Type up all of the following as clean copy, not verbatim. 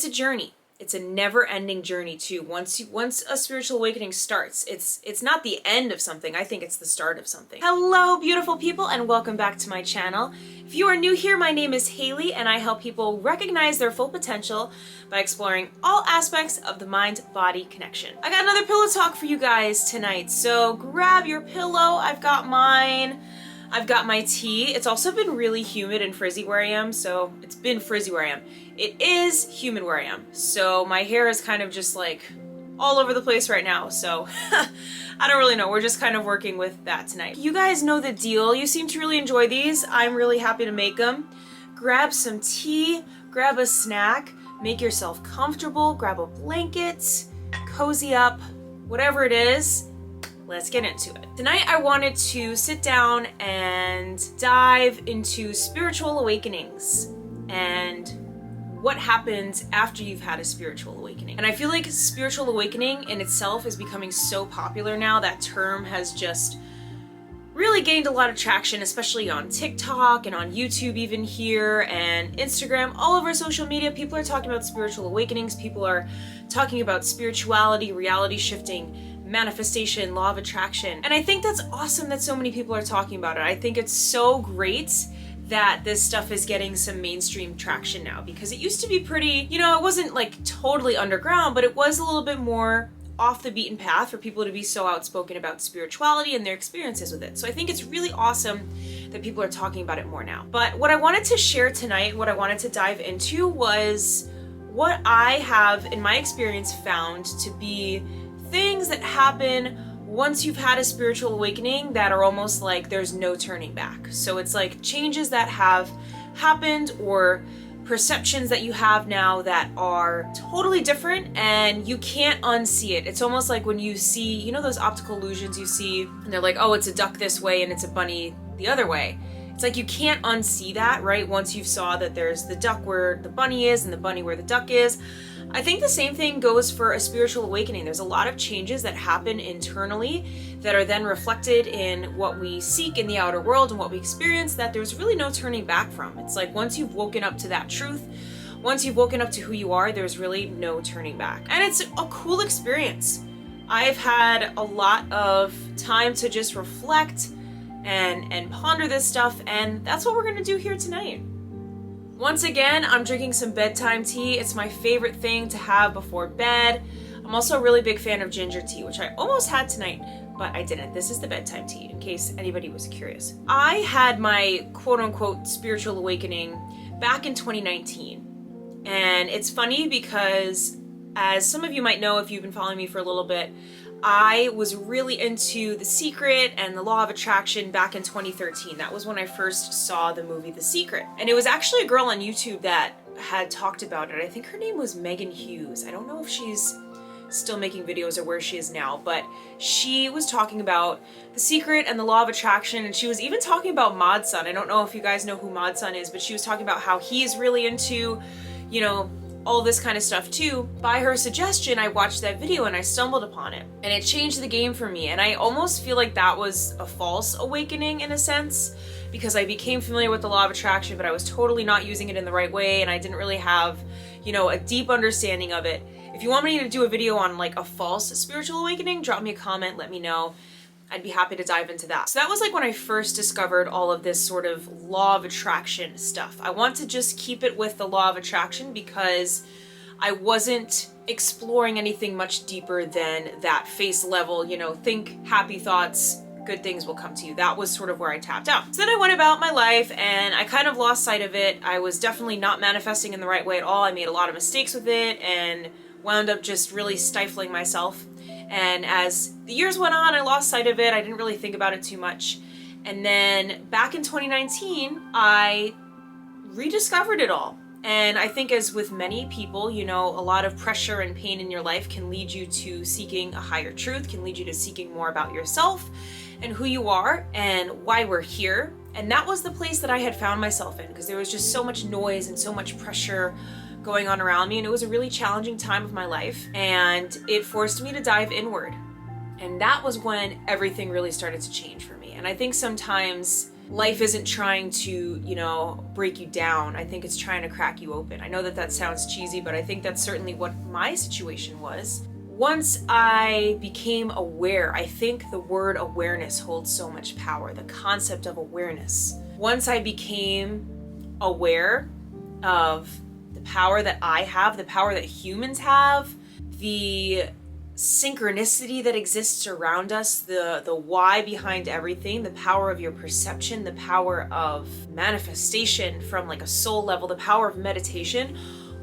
it's a journey. It's a never-ending journey too. Once a spiritual awakening starts, it's not the end of something. I think it's the start of something. Hello, beautiful people, and welcome back to my channel. If you are new here, my name is Haley, and I help people recognize their full potential by exploring all aspects of the mind-body connection. I got another pillow talk for you guys tonight, so grab your pillow. I've got mine. I've got my tea. It's also been really humid and frizzy where I am, so it's been frizzy where I am. It is humid where I am, so my hair is kind of just like all over the place right now, so I don't really know. We're just kind of working with that tonight. You guys know the deal. You seem to really enjoy these. I'm really happy to make them. Grab some tea, grab a snack, make yourself comfortable, grab a blanket, cozy up, whatever it is. Let's get into it. Tonight I wanted to sit down and dive into spiritual awakenings and what happens after you've had a spiritual awakening. And I feel like spiritual awakening in itself is becoming so popular now. That term has just really gained a lot of traction, especially on TikTok and on YouTube even here and Instagram. All over social media, people are talking about spiritual awakenings. People are talking about spirituality, reality shifting, manifestation, law of attraction. And I think that's awesome that so many people are talking about it. I think it's so great that this stuff is getting some mainstream traction now, because it used to be pretty, you know, it wasn't like totally underground, but it was a little bit more off the beaten path for people to be so outspoken about spirituality and their experiences with it. So I think it's really awesome that people are talking about it more now. But what I wanted to share tonight, what I wanted to dive into was what I have in my experience found to be things that happen once you've had a spiritual awakening that are almost like there's no turning back. So it's like changes that have happened or perceptions that you have now that are totally different and you can't unsee it. It's almost like when you see, you know, those optical illusions you see and they're like, oh, it's a duck this way and it's a bunny the other way. It's like you can't unsee that, right? Once you've saw that there's the duck where the bunny is and the bunny where the duck is. I think the same thing goes for a spiritual awakening. There's a lot of changes that happen internally that are then reflected in what we seek in the outer world and what we experience that there's really no turning back from. It's like once you've woken up to that truth, once you've woken up to who you are, there's really no turning back. And it's a cool experience. I've had a lot of time to just reflect and ponder this stuff, and that's what we're gonna do here tonight. Once again, I'm drinking some bedtime tea. It's my favorite thing to have before bed. I'm also a really big fan of ginger tea, which I almost had tonight, but I didn't. This is the bedtime tea, in case anybody was curious. I had my quote-unquote spiritual awakening back in 2019. And it's funny because, as some of you might know if you've been following me for a little bit, I was really into The Secret and the law of attraction back in 2013. That was when I first saw the movie The Secret. And it was actually a girl on YouTube that had talked about it. I think her name was Megan Hughes. I don't know if she's still making videos or where she is now, but she was talking about The Secret and the law of attraction, and she was even talking about Mod Sun. I don't know if you guys know who Mod Sun is, but she was talking about how he's really into, you know, all this kind of stuff too. By her suggestion, I watched that video and I stumbled upon it. And it changed the game for me. And I almost feel like that was a false awakening in a sense, because I became familiar with the law of attraction, but I was totally not using it in the right way, and I didn't really have, you know, a deep understanding of it. If you want me to do a video on like a false spiritual awakening, drop me a comment, let me know. I'd be happy to dive into that. So that was like when I first discovered all of this sort of law of attraction stuff. I want to just keep it with the law of attraction because I wasn't exploring anything much deeper than that face level, you know, think happy thoughts, good things will come to you. That was sort of where I tapped out. So then I went about my life and I kind of lost sight of it. I was definitely not manifesting in the right way at all. I made a lot of mistakes with it and wound up just really stifling myself. And as the years went on, I lost sight of it. I didn't really think about it too much. And then back in 2019, I rediscovered it all. And I think, as with many people, you know, a lot of pressure and pain in your life can lead you to seeking a higher truth, can lead you to seeking more about yourself and who you are and why we're here. And that was the place that I had found myself in, because there was just so much noise and so much pressure going on around me, and it was a really challenging time of my life, and it forced me to dive inward. And that was when everything really started to change for me. And I think sometimes life isn't trying to, break you down. I think it's trying to crack you open. I know that sounds cheesy, but I think that's certainly what my situation was. Once I became aware, I think the word awareness holds so much power, the concept of awareness. Once I became aware of the power that I have, the power that humans have, the synchronicity that exists around us, the why behind everything, the power of your perception, the power of manifestation from like a soul level, the power of meditation.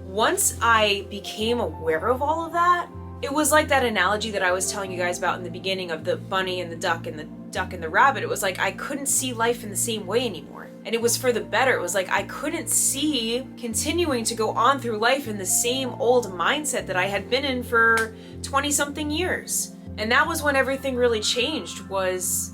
Once I became aware of all of that, it was like that analogy that I was telling you guys about in the beginning of the bunny and the duck and the duck and the rabbit. It was like I couldn't see life in the same way anymore. And it was for the better. It was like I couldn't see continuing to go on through life in the same old mindset that I had been in for 20-something years. And that was when everything really changed, was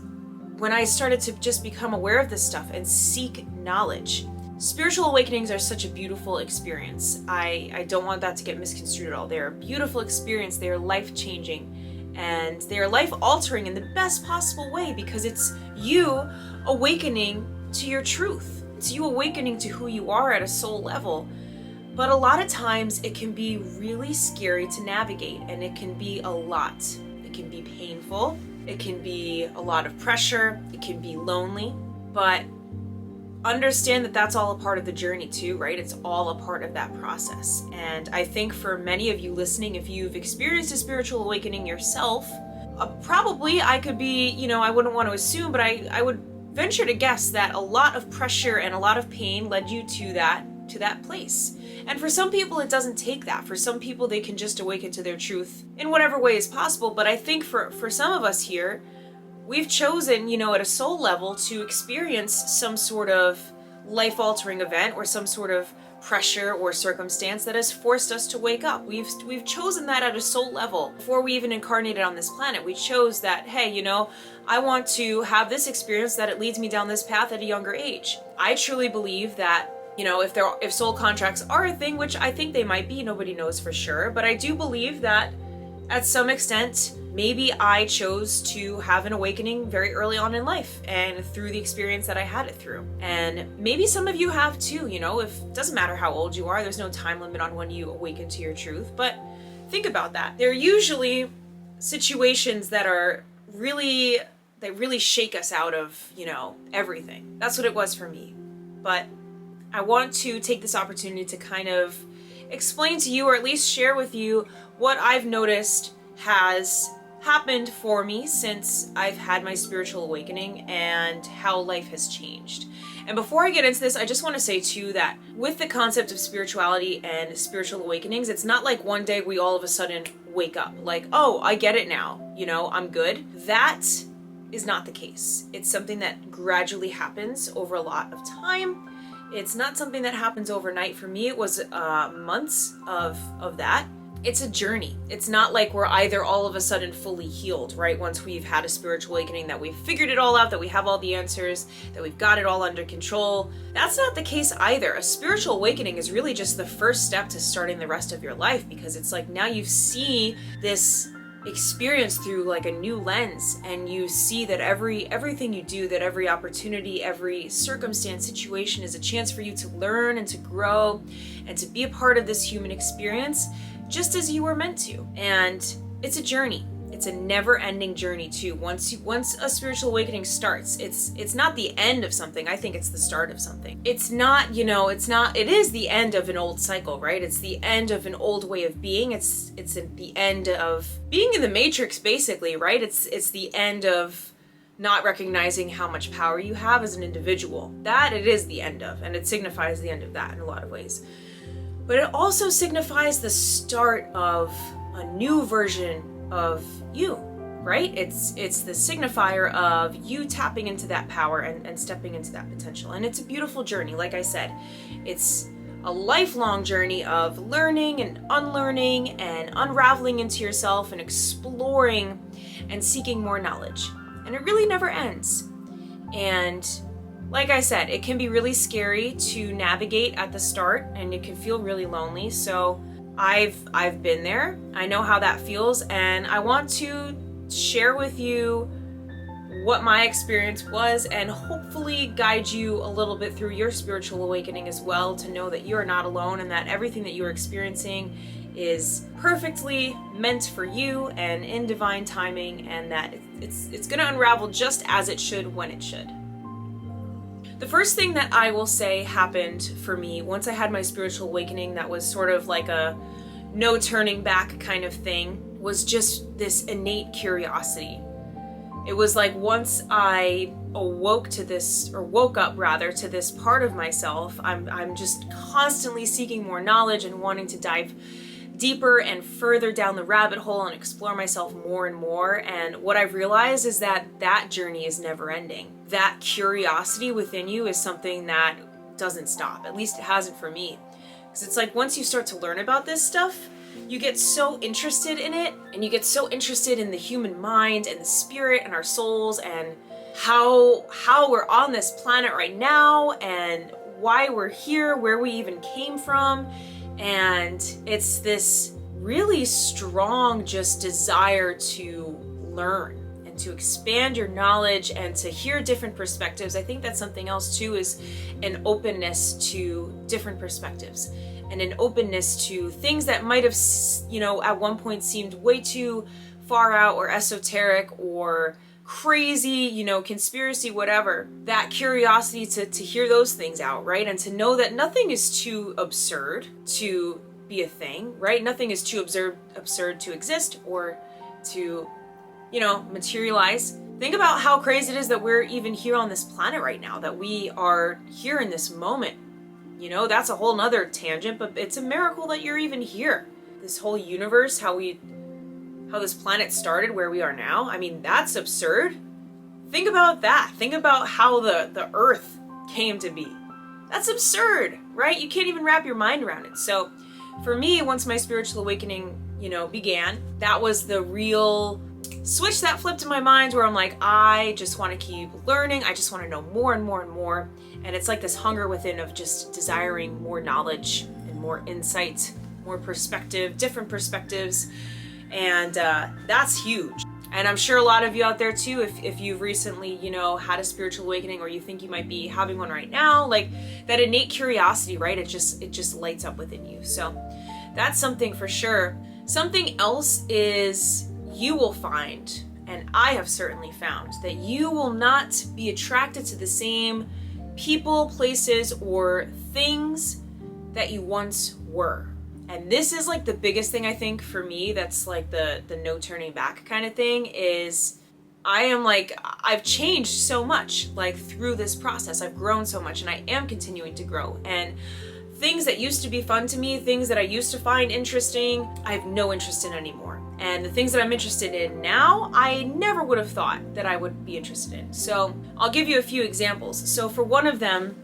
when I started to just become aware of this stuff and seek knowledge. Spiritual awakenings are such a beautiful experience. I don't want that to get misconstrued at all. They're a beautiful experience. They are life-changing and they are life-altering in the best possible way, because it's you awakening to your truth. It's you awakening to who you are at a soul level. But a lot of times it can be really scary to navigate, and it can be a lot. It can be painful. It can be a lot of pressure. It can be lonely. But understand that that's all a part of the journey too, right? It's all a part of that process. And I think for many of you listening, if you've experienced a spiritual awakening yourself, probably I could be, I wouldn't want to assume, but I would venture to guess that a lot of pressure and a lot of pain led you to that place. And for some people, it doesn't take that. For some people, they can just awaken to their truth in whatever way is possible. But I think for some of us here, we've chosen, at a soul level to experience some sort of life-altering event or some sort of pressure or circumstance that has forced us to wake up. We've chosen that at a soul level. Before we even incarnated on this planet, we chose that, hey, I want to have this experience that it leads me down this path at a younger age. I truly believe that, if soul contracts are a thing, which I think they might be, nobody knows for sure, but I do believe that at some extent, maybe I chose to have an awakening very early on in life and through the experience that I had it through. And maybe some of you have too, it doesn't matter how old you are, there's no time limit on when you awaken to your truth, but think about that. They're usually situations that are really shake us out of, everything. That's what it was for me. But I want to take this opportunity to kind of explain to you, or at least share with you, what I've noticed has happened for me since I've had my spiritual awakening and how life has changed. And before I get into this, I just want to say too that with the concept of spirituality and spiritual awakenings, it's not like one day we all of a sudden wake up like, oh, I get it now, I'm good. That is not the case. It's something that gradually happens over a lot of time. It's not something that happens overnight. For me, it was months of that. It's a journey. It's not like we're either all of a sudden fully healed, right? Once we've had a spiritual awakening, that we've figured it all out, that we have all the answers, that we've got it all under control. That's not the case either. A spiritual awakening is really just the first step to starting the rest of your life, because it's like now you see this experience through like a new lens, and you see that everything you do, that every opportunity, every circumstance, situation is a chance for you to learn and to grow and to be a part of this human experience just as you were meant to. And it's a journey. It's a never-ending journey too. Once a spiritual awakening starts, it's not the end of something. I think it's the start of something. It is the end of an old cycle, right? It's the end of an old way of being. It's the end of being in the matrix, basically, right? It's the end of not recognizing how much power you have as an individual. That it is the end of, and it signifies the end of that in a lot of ways. But it also signifies the start of a new version of you, right? It's the signifier of you tapping into that power and stepping into that potential. And it's a beautiful journey. Like I said, it's a lifelong journey of learning and unlearning and unraveling into yourself and exploring and seeking more knowledge. And it really never ends. And like I said, it can be really scary to navigate at the start, and it can feel really lonely. So I've been there. I know how that feels, and I want to share with you what my experience was and hopefully guide you a little bit through your spiritual awakening as well, to know that you're not alone and that everything that you're experiencing is perfectly meant for you and in divine timing, and that it's going to unravel just as it should when it should. The first thing that I will say happened for me once I had my spiritual awakening, that was sort of like a no turning back kind of thing, was just this innate curiosity. It was like once I woke up rather to this part of myself, I'm just constantly seeking more knowledge and wanting to dive deeper and further down the rabbit hole and explore myself more and more. And what I've realized is that that journey is never ending. That curiosity within you is something that doesn't stop. At least it hasn't for me. Because it's like once you start to learn about this stuff, you get so interested in it, and you get so interested in the human mind and the spirit and our souls and how we're on this planet right now and why we're here, where we even came from. And it's this really strong just desire to learn and to expand your knowledge and to hear different perspectives. I think that's something else too, is an openness to different perspectives and an openness to things that might have, at one point seemed way too far out or esoteric or crazy, conspiracy, whatever. That curiosity to hear those things out, right? And to know that nothing is too absurd to be a thing, right? Nothing is too absurd to exist or to, materialize. Think about how crazy it is that we're even here on this planet right now, that we are here in this moment. That's a whole nother tangent, but it's a miracle that you're even here. This whole universe, how this planet started, where we are now. I mean, that's absurd. Think about that. Think about how the earth came to be. That's absurd, right? You can't even wrap your mind around it. So for me, once my spiritual awakening, began, that was the real switch that flipped in my mind, where I'm like, I just want to keep learning. I just want to know more and more and more. And it's like this hunger within of just desiring more knowledge and more insight, more perspective, different perspectives. And that's huge. And I'm sure a lot of you out there too, if you've recently, had a spiritual awakening, or you think you might be having one right now, like that innate curiosity, right? It just lights up within you. So that's something for sure. Something else is you will find, and I have certainly found, that you will not be attracted to the same people, places, or things that you once were. And this is like the biggest thing I think for me, that's like the no turning back kind of thing, is I've changed so much, like through this process. I've grown so much, and I am continuing to grow. And things that used to be fun to me, things that I used to find interesting, I have no interest in anymore. And the things that I'm interested in now, I never would have thought that I would be interested in. So I'll give you a few examples. So for one of them,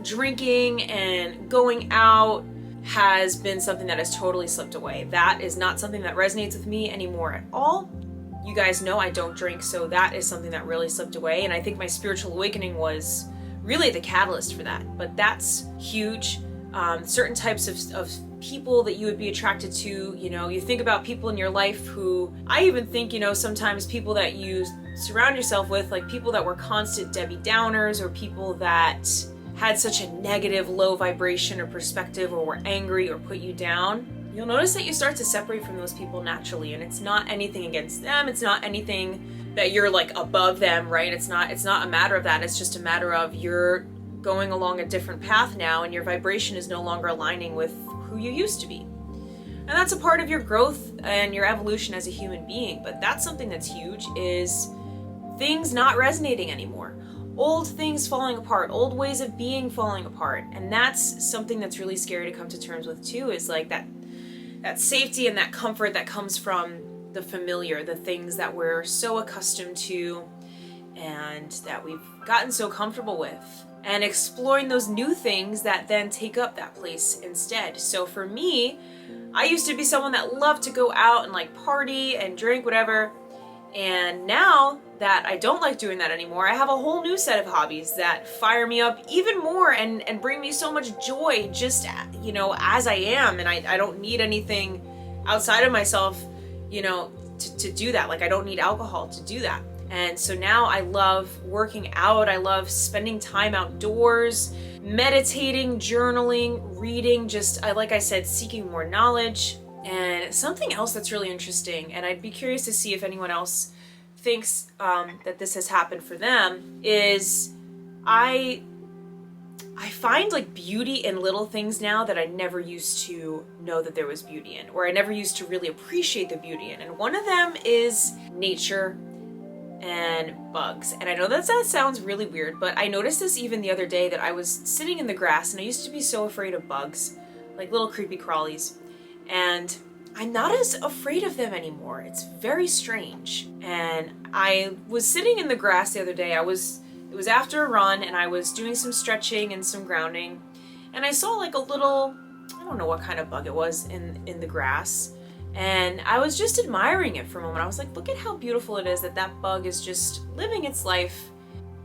drinking and going out has been something that has totally slipped away. That is not something that resonates with me anymore at all. You guys know I don't drink, so that is something that really slipped away. And I think my spiritual awakening was really the catalyst for that. But that's huge. Certain types of people that you would be attracted to, you think about people in your life who, I even think, sometimes people that you surround yourself with, like people that were constant Debbie Downers, or people that had such a negative, low vibration or perspective, or were angry or put you down, you'll notice that you start to separate from those people naturally. And it's not anything against them. It's not anything that you're like above them, right? It's not a matter of that. It's just a matter of you're going along a different path now, and your vibration is no longer aligning with who you used to be. And that's a part of your growth and your evolution as a human being. But that's something that's huge, is things not resonating anymore. Old things falling apart, old ways of being falling apart. And that's something that's really scary to come to terms with too, is like that safety and that comfort that comes from the familiar, the things that we're so accustomed to and that we've gotten so comfortable with, and exploring those new things that then take up that place instead. So for me, I used to be someone that loved to go out and like party and drink, whatever. And now that I don't like doing that anymore, I have a whole new set of hobbies that fire me up even more and bring me so much joy just, as I am. And I don't need anything outside of myself, to do that. Like I don't need alcohol to do that. And so now I love working out, I love spending time outdoors, meditating, journaling, reading, just, like I said, seeking more knowledge. And something else that's really interesting, and I'd be curious to see if anyone else thinks that this has happened for them, is I find like beauty in little things now that I never used to know that there was beauty in, or I never used to really appreciate the beauty in. And one of them is nature and bugs. And I know that sounds really weird, but I noticed this even the other day, that I was sitting in the grass and I used to be so afraid of bugs, like little creepy crawlies. And I'm not as afraid of them anymore. It's very strange. And I was sitting in the grass the other day. It was after a run and I was doing some stretching and some grounding. And I saw like a little, I don't know what kind of bug it was in the grass. And I was just admiring it for a moment. I was like, look at how beautiful it is that that bug is just living its life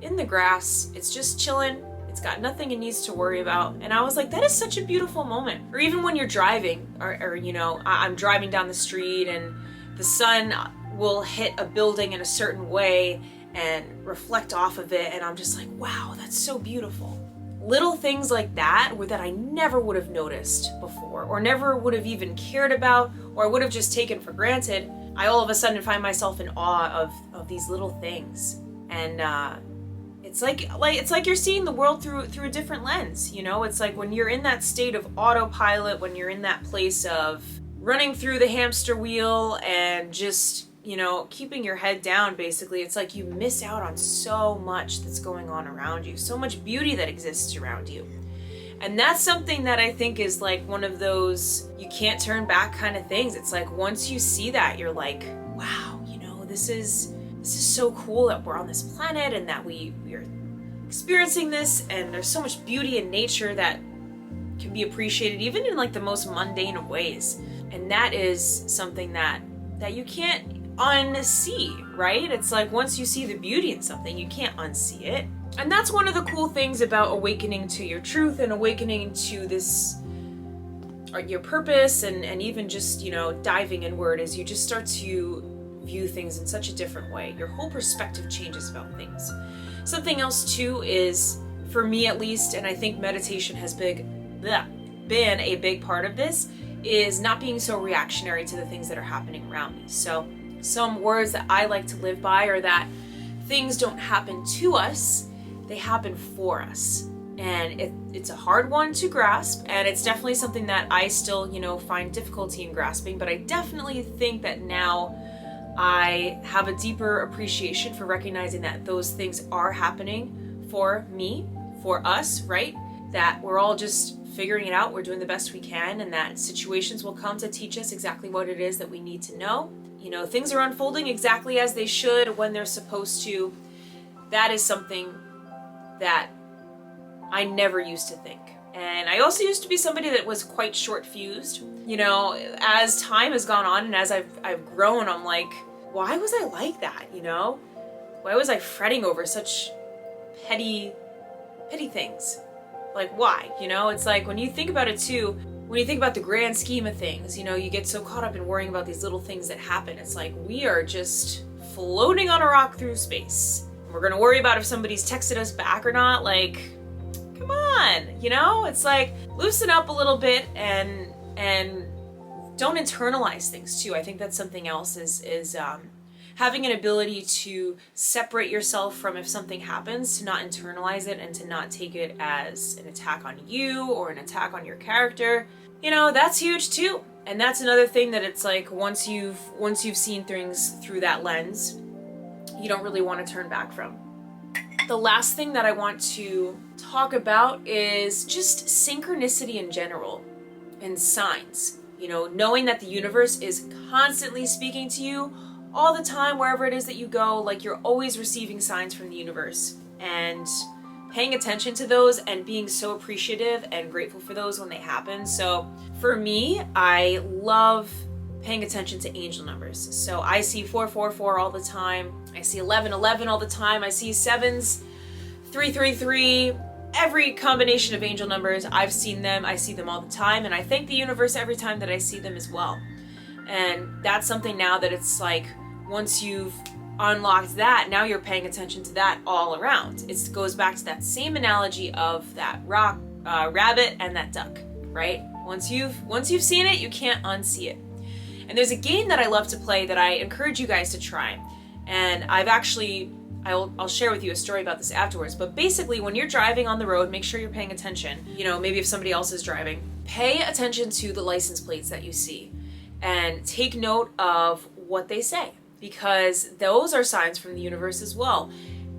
in the grass. It's just chilling. It's got nothing it needs to worry about. And I was like, that is such a beautiful moment. Or even when you're driving, or you know, I'm driving down the street and the sun will hit a building in a certain way and reflect off of it, and I'm just like, wow, that's so beautiful. Little things like that that I never would have noticed before, or never would have even cared about, or I would have just taken for granted. I all of a sudden find myself in awe of these little things. And it's like you're seeing the world through a different lens, you know? It's like when you're in that state of autopilot, when you're in that place of running through the hamster wheel and just, you know, keeping your head down, basically, it's like you miss out on so much that's going on around you, so much beauty that exists around you. And that's something that I think is like one of those you can't turn back kind of things. It's like once you see that, you're like, wow, you know, this is so cool that we're on this planet and that we are experiencing this, and there's so much beauty in nature that can be appreciated even in like the most mundane of ways. And that is something that you can't unsee, right? It's like once you see the beauty in something, you can't unsee it. And that's one of the cool things about awakening to your truth and awakening to this, or your purpose, and even just, you know, diving inward, is you just start to view things in such a different way. Your whole perspective changes about things. Something else too is, for me at least, and I think meditation has been a big part of this, is not being so reactionary to the things that are happening around me. So some words that I like to live by are that things don't happen to us, they happen for us. And it's a hard one to grasp, and it's definitely something that I still, you know, find difficulty in grasping, but I definitely think that now I have a deeper appreciation for recognizing that those things are happening for me, for us, right? That we're all just figuring it out, we're doing the best we can, and that situations will come to teach us exactly what it is that we need to know. You know, things are unfolding exactly as they should when they're supposed to. That is something that I never used to think. And I also used to be somebody that was quite short-fused. You know, as time has gone on and as I've grown, I'm like, why was I like that, you know? Why was I fretting over such petty things? Like, why? You know, it's like when you think about it too, when you think about the grand scheme of things, you know, you get so caught up in worrying about these little things that happen. It's like we are just floating on a rock through space. We're gonna worry about if somebody's texted us back or not. Like, come on, you know? It's like, loosen up a little bit and don't internalize things too. I think that's something else is having an ability to separate yourself from if something happens, to not internalize it and to not take it as an attack on you or an attack on your character. You know, that's huge too. And that's another thing that it's like once you've seen things through that lens, you don't really want to turn back from. The last thing that I want to talk about is just synchronicity in general and signs. You know, knowing that the universe is constantly speaking to you all the time, wherever it is that you go, like you're always receiving signs from the universe, and paying attention to those and being so appreciative and grateful for those when they happen. So for me, I love paying attention to angel numbers. So I see 444 all the time. I see 1111 all the time. I see 7s, 333, every combination of angel numbers. I've seen them. I see them all the time. And I thank the universe every time that I see them as well. And that's something now that it's like, once you've unlocked that, now you're paying attention to that all around. It goes back to that same analogy of that rabbit and that duck, right? Once you've seen it, you can't unsee it. And there's a game that I love to play that I encourage you guys to try. And I'll share with you a story about this afterwards. But basically, when you're driving on the road, make sure you're paying attention. You know, maybe if somebody else is driving, pay attention to the license plates that you see and take note of what they say, because those are signs from the universe as well.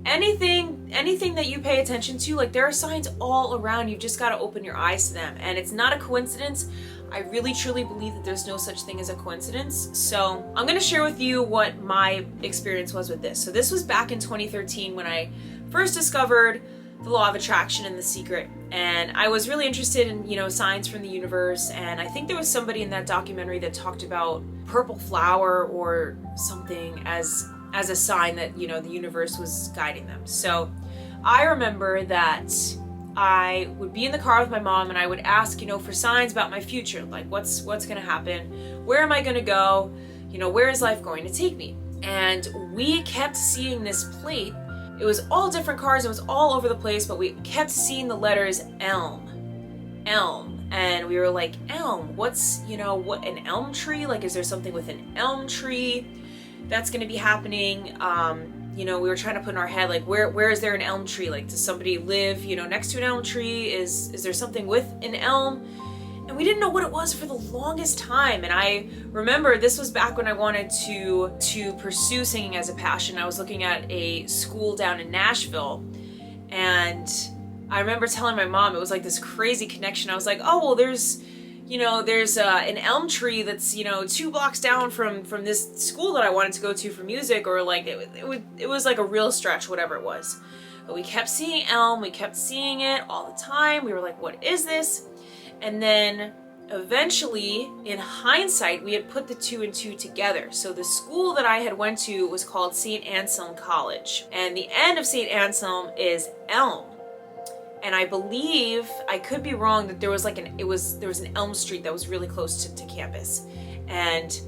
Anything that you pay attention to, like, there are signs all around. You've just got to open your eyes to them. And it's not a coincidence. I really truly believe that there's no such thing as a coincidence. So I'm going to share with you what my experience was with this. So this was back in 2013 when I first discovered the law of attraction and The Secret. And I was really interested in, you know, signs from the universe. And I think there was somebody in that documentary that talked about purple flower or something as a sign that, you know, the universe was guiding them. So I remember that I would be in the car with my mom and I would ask, you know, for signs about my future, like what's going to happen, where am I going to go, you know, where is life going to take me? And we kept seeing this plate. It was all different cars, it was all over the place, but we kept seeing the letters elm. And we were like, elm, what's, you know, what, an elm tree? Like, is there something with an elm tree that's going to be happening? You know, we were trying to put in our head, like, where is there an elm tree? Like, does somebody live, you know, next to an elm tree? Is there something with an elm? And we didn't know what it was for the longest time. And I remember this was back when I wanted to pursue singing as a passion. I was looking at a school down in Nashville, and I remember telling my mom, it was like this crazy connection. I was like, oh, well, there's an elm tree that's, you know, 2 blocks down from this school that I wanted to go to for music, or like it was like a real stretch, whatever it was. But we kept seeing elm, we kept seeing it all the time. We were like, what is this? And then eventually, in hindsight, we had put the 2 and 2 together. So the school that I had went to was called St. Anselm College, and the end of St. Anselm is elm. And I believe, I could be wrong, that there was like there was an Elm Street that was really close to campus. And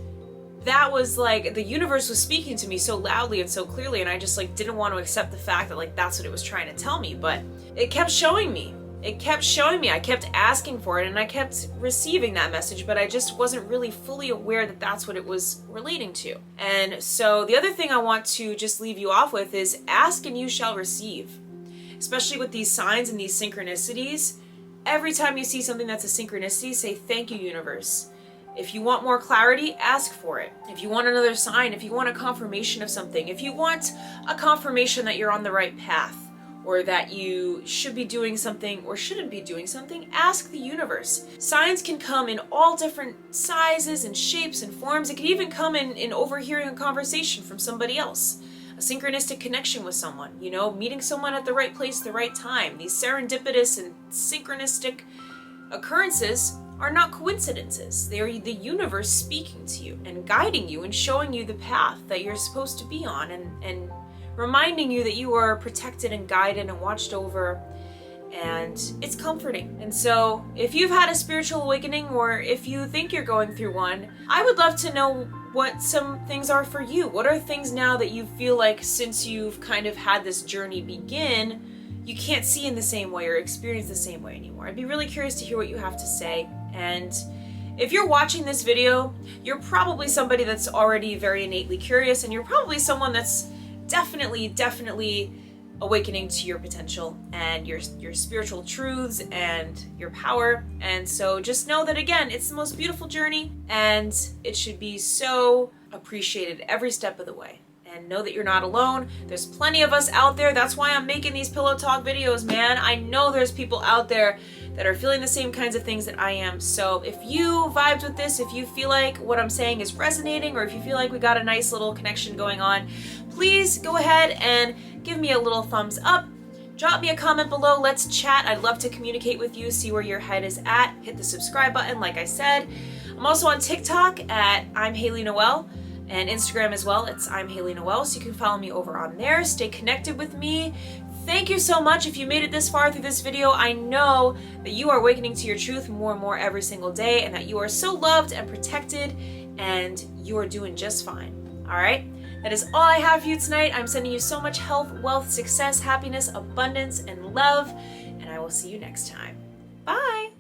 that was like, the universe was speaking to me so loudly and so clearly, and I just like didn't want to accept the fact that like that's what it was trying to tell me. But it kept showing me. It kept showing me. I kept asking for it and I kept receiving that message, but I just wasn't really fully aware that that's what it was relating to. And so the other thing I want to just leave you off with is ask and you shall receive. Especially with these signs and these synchronicities, every time you see something that's a synchronicity, say, thank you, universe. If you want more clarity, ask for it. If you want another sign, if you want a confirmation of something, if you want a confirmation that you're on the right path, or that you should be doing something or shouldn't be doing something, ask the universe. Signs can come in all different sizes and shapes and forms. It can even come in overhearing a conversation from somebody else. A synchronistic connection with someone, you know, meeting someone at the right place at the right time. These serendipitous and synchronistic occurrences are not coincidences. They are the universe speaking to you and guiding you and showing you the path that you're supposed to be on, and reminding you that you are protected and guided and watched over, and it's comforting. And so if you've had a spiritual awakening, or if you think you're going through one, I would love to know what some things are for you. What are things now that you feel like, since you've kind of had this journey begin, you can't see in the same way or experience the same way anymore? I'd be really curious to hear what you have to say. And if you're watching this video, you're probably somebody that's already very innately curious, and you're probably someone that's definitely awakening to your potential and your spiritual truths and your power. And so just know that, again, it's the most beautiful journey, and it should be so appreciated every step of the way. And know that you're not alone. There's plenty of us out there. That's why I'm making these pillow talk videos, man. I know there's people out there that are feeling the same kinds of things that I am. So if you vibed with this, if you feel like what I'm saying is resonating, or if you feel like we got a nice little connection going on, please go ahead and give me a little thumbs up. Drop me a comment below. Let's chat. I'd love to communicate with you, see where your head is at. Hit the subscribe button, like I said. I'm also on TikTok at I'm Haley Noel, and Instagram as well. It's I'm Haley Noel, so you can follow me over on there. Stay connected with me. Thank you so much if you made it this far through this video. I know that you are awakening to your truth more and more every single day, and that you are so loved and protected, and you are doing just fine. All right? That is all I have for you tonight. I'm sending you so much health, wealth, success, happiness, abundance, and love, and I will see you next time. Bye!